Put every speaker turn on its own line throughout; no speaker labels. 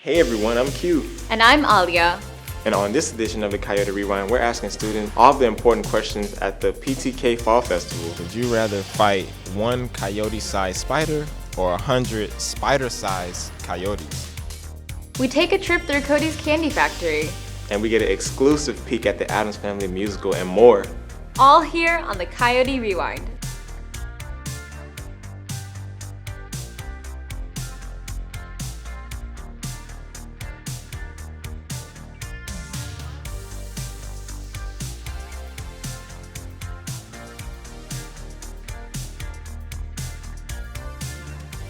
Hey everyone, I'm Q.
And I'm Alia.
And on this edition of the Coyote Rewind, we're asking students all of the important questions at the PTK Fall Festival.
Would you rather fight one coyote-sized spider or 100 spider-sized coyotes?
We take a trip through Cody's candy factory.
And we get an exclusive peek at the Addams Family musical and more.
All here on the Coyote Rewind.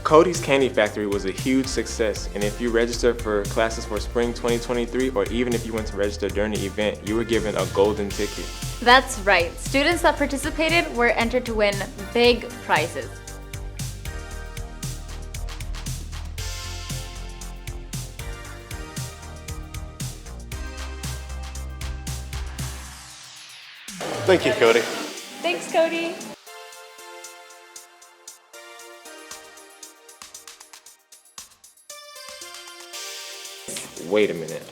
Cody's Candy Factory was a huge success, and if you registered for classes for spring 2023, or even if you went to register during the event, you were given a golden ticket.
That's right. Students that participated were entered to win big prizes.
Thank you, Cody.
Thanks, Cody.
Wait a minute.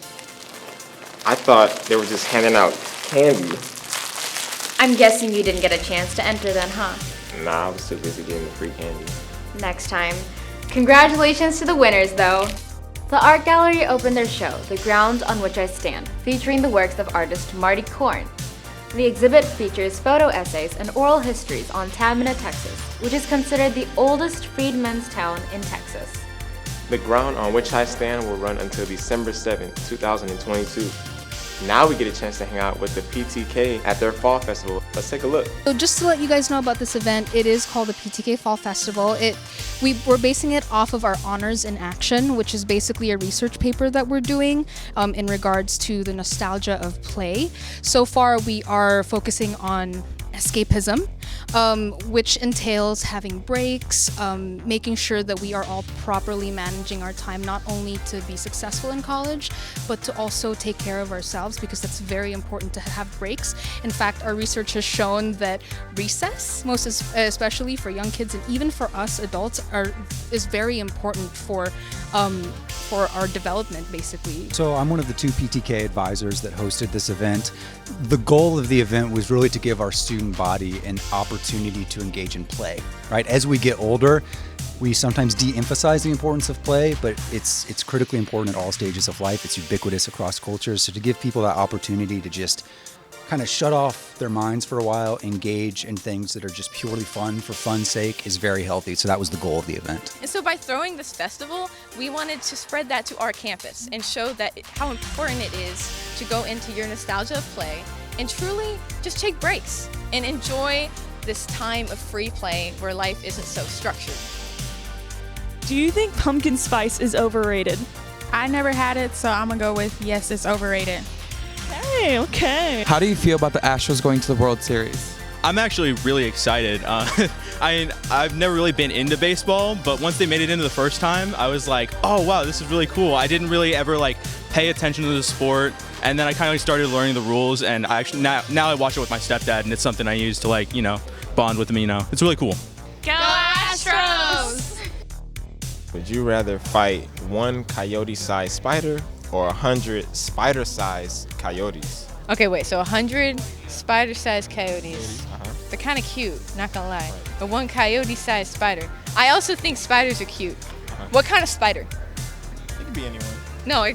I thought they were just handing out candy.
I'm guessing you didn't get a chance to enter then, huh?
Nah, I was too busy getting the free candy.
Next time. Congratulations to the winners, though. The art gallery opened their show, The Ground on Which I Stand, featuring the works of artist Marty Korn. The exhibit features photo essays and oral histories on Tamina, Texas, which is considered the oldest freedmen's town in Texas.
The Ground on Which I Stand will run until December 7th, 2022. Now we get a chance to hang out with the PTK at their Fall Festival. Let's take a look.
So just to let you guys know about this event, it is called the PTK Fall Festival. We're basing it off of our Honors in Action, which is basically a research paper that we're doing in regards to the nostalgia of play. So far, we are focusing on escapism, which entails having breaks, making sure that we are all properly managing our time, not only to be successful in college, but to also take care of ourselves, because that's very important to have breaks. In fact, our research has shown that recess, most especially for young kids and even for us adults, is very important for our development, basically.
So I'm one of the two PTK advisors that hosted this event. The goal of the event was really to give our student body an opportunity to engage in play, right? As we get older, we sometimes de-emphasize the importance of play, but it's critically important at all stages of life. It's ubiquitous across cultures. So to give people that opportunity to just kind of shut off their minds for a while, engage in things that are just purely fun for fun's sake is very healthy. So that was the goal of the event.
And so by throwing this festival, we wanted to spread that to our campus and show that how important it is to go into your nostalgia of play and truly just take breaks and enjoy this time of free play where life isn't so structured.
Do you think pumpkin spice is overrated?
I never had it, so I'm gonna go with yes, it's overrated.
Okay.
How do you feel about the Astros going to the World Series?
I'm actually really excited. I've never really been into baseball, but once they made it into the first time, I was like, oh wow, this is really cool. I didn't really ever pay attention to the sport, and then I kind of started learning the rules, and I actually now I watch it with my stepdad, and it's something I use to bond with him. It's really cool.
Go Astros!
Would you rather fight one coyote-sized spider or 100 spider-sized coyotes?
Okay, wait, so 100 spider-sized coyotes. They're kind of cute, not gonna lie. But one coyote-sized spider. I also think spiders are cute. What kind of spider?
It could be anyone.
No,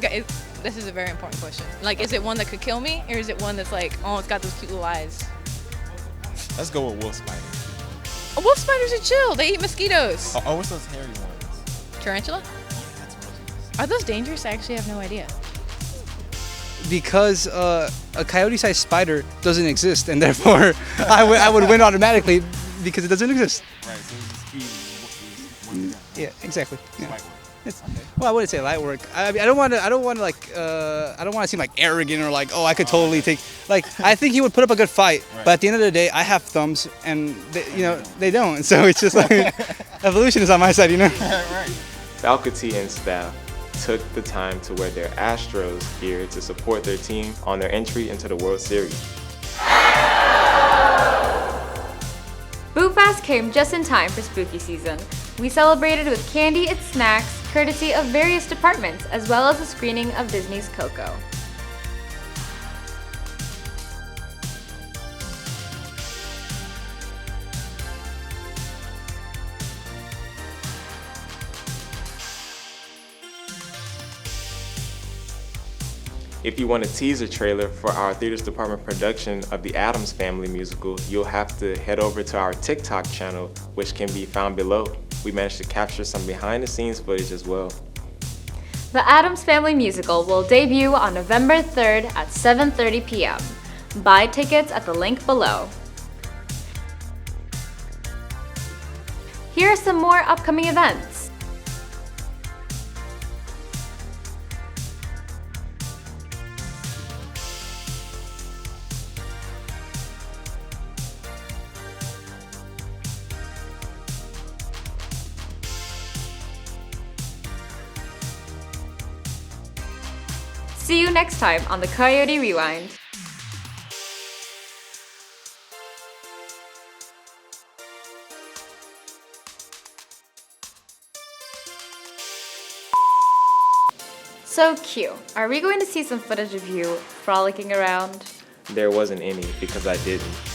this is a very important question. Is it one that could kill me, or is it one that's it's got those cute little eyes?
Let's go with wolf spiders.
Wolf spiders are chill. They eat mosquitoes.
Oh, what's those hairy ones?
Tarantula? Are those dangerous? I actually have no idea.
Because a coyote-sized spider doesn't exist, and therefore I would win automatically because it doesn't exist.
Right, so it's easy.
Yeah, exactly. Yeah.
Okay.
Well, I wouldn't say light work. I mean, I don't want to seem arrogant or I could totally take. I think he would put up a good fight, right. But at the end of the day, I have thumbs, and they don't. So it's just evolution is on my side,
Right. Faculty and staff took the time to wear their Astros gear to support their team on their entry into the World Series.
Boot Fest came just in time for spooky season. We celebrated with candy and snacks, courtesy of various departments, as well as a screening of Disney's Coco.
If you want a teaser trailer for our theaters department production of the Addams Family musical, you'll have to head over to our TikTok channel, which can be found below. We managed to capture some behind the scenes footage as well.
The Addams Family musical will debut on November 3rd at 7:30 p.m. Buy tickets at the link below. Here are some more upcoming events. See you next time on the Coyote Rewind. So cute. Are we going to see some footage of you frolicking around?
There wasn't any because I didn't.